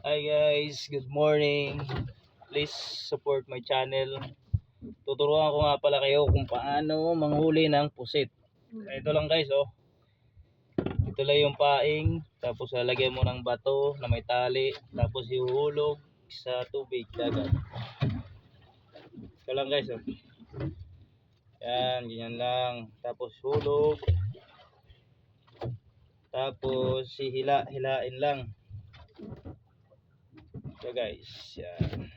Hi guys, good morning. Please support my channel. Tuturuan ko nga pala kayo kung paano manghuli ng pusit. Ito lang guys, oh. Ito lang yung paing, tapos lalagyan mo ng bato na may tali, tapos ihuhulog sa tubig dagat. Ito lang guys, oh. Yan, ganyan lang. Tapos hulog. Tapos hilain lang. So guys, yan.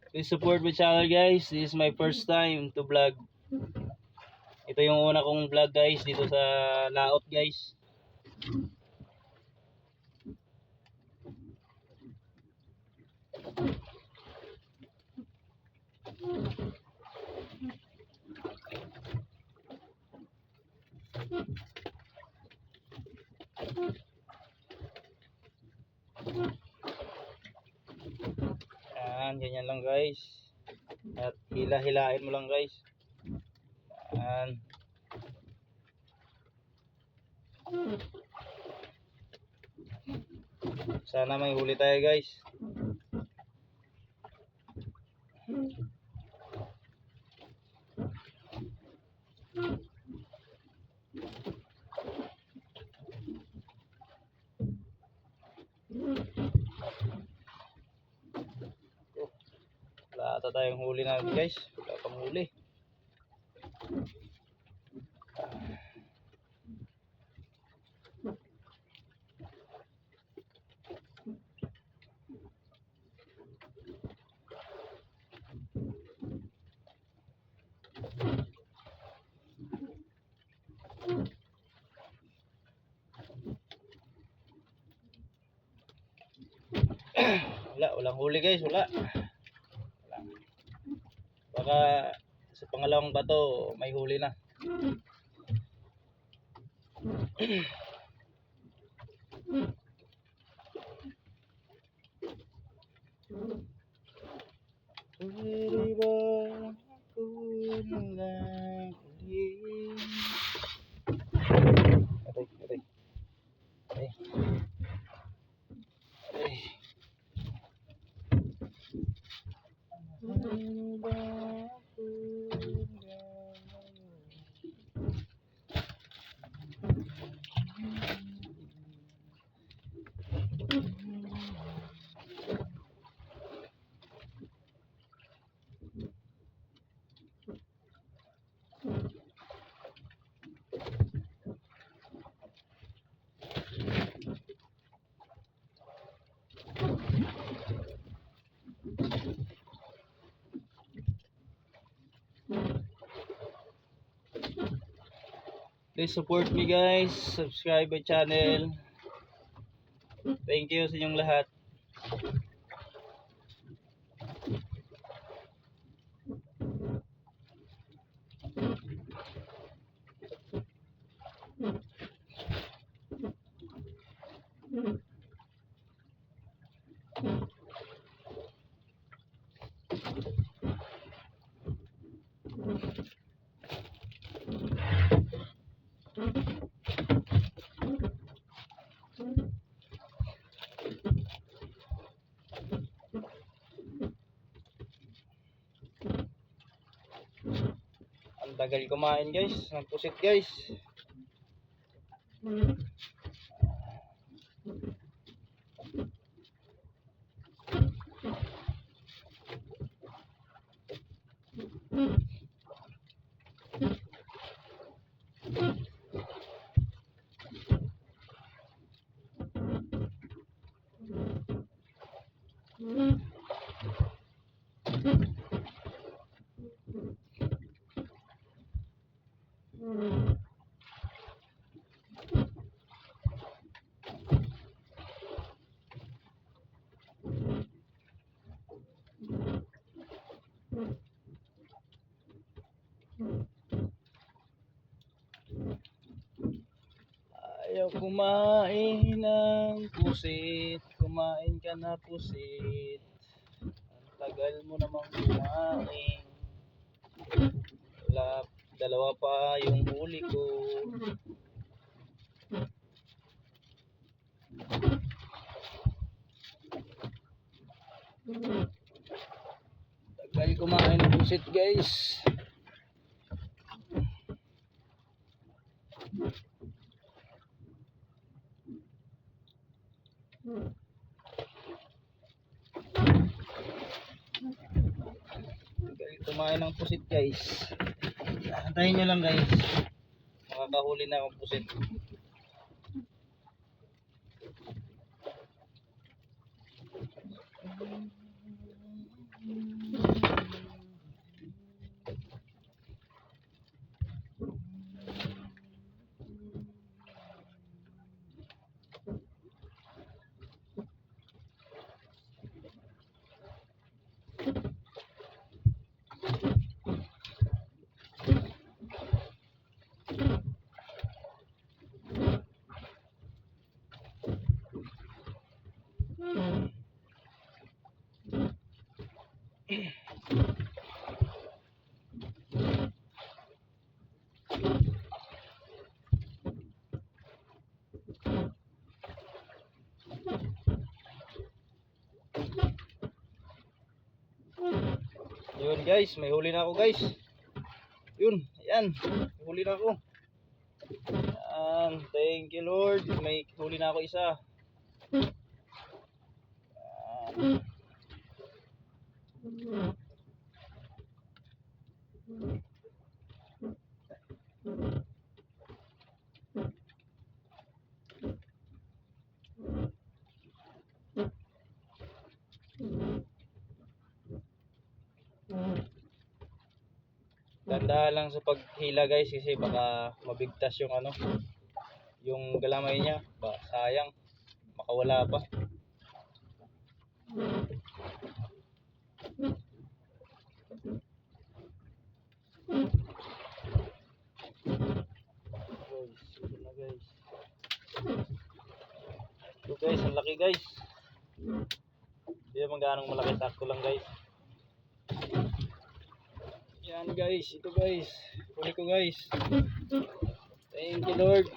Please support my channel guys. This is my first time to vlog. Ito yung una kong vlog guys dito sa laot guys. Yan, ganyan lang guys. At hilahin mo lang guys. Yan. Sana may huli tayo guys. Wala ata tayong huli na guys. Wala pang huli. Walang huli guys, wala. Baka sa pangalawang bato may huli na. Pwede ba ako nalang ulit? Aray. Pwede ba ako Please support me guys, subscribe my channel. Thank you sa inyong lahat. Ang tagal kumain guys, ng pusit guys. Ayaw kumain ng pusit. Kumain ka na pusit. Ang tagal mo namang kumain. Wala, dalawa pa yung huli ko. kumain ng pusit guys. Kumain ng pusit guys. Antayin nyo lang guys. Makakahuli na akong pusit. Yun guys, may huli na ako guys. Yun, ayan, may huli na ako. Thank you Lord, may huli na ako isa. Tanda lang sa paghila guys kasi baka mabigtas yung ano, yung galamay niya, ba sayang makawala pa. Guys, ito guys, ang laki guys. Hindi naman gaanong malaki, sakto lang guys. Yan guys, ito guys, huli ko guys. Thank you Lord.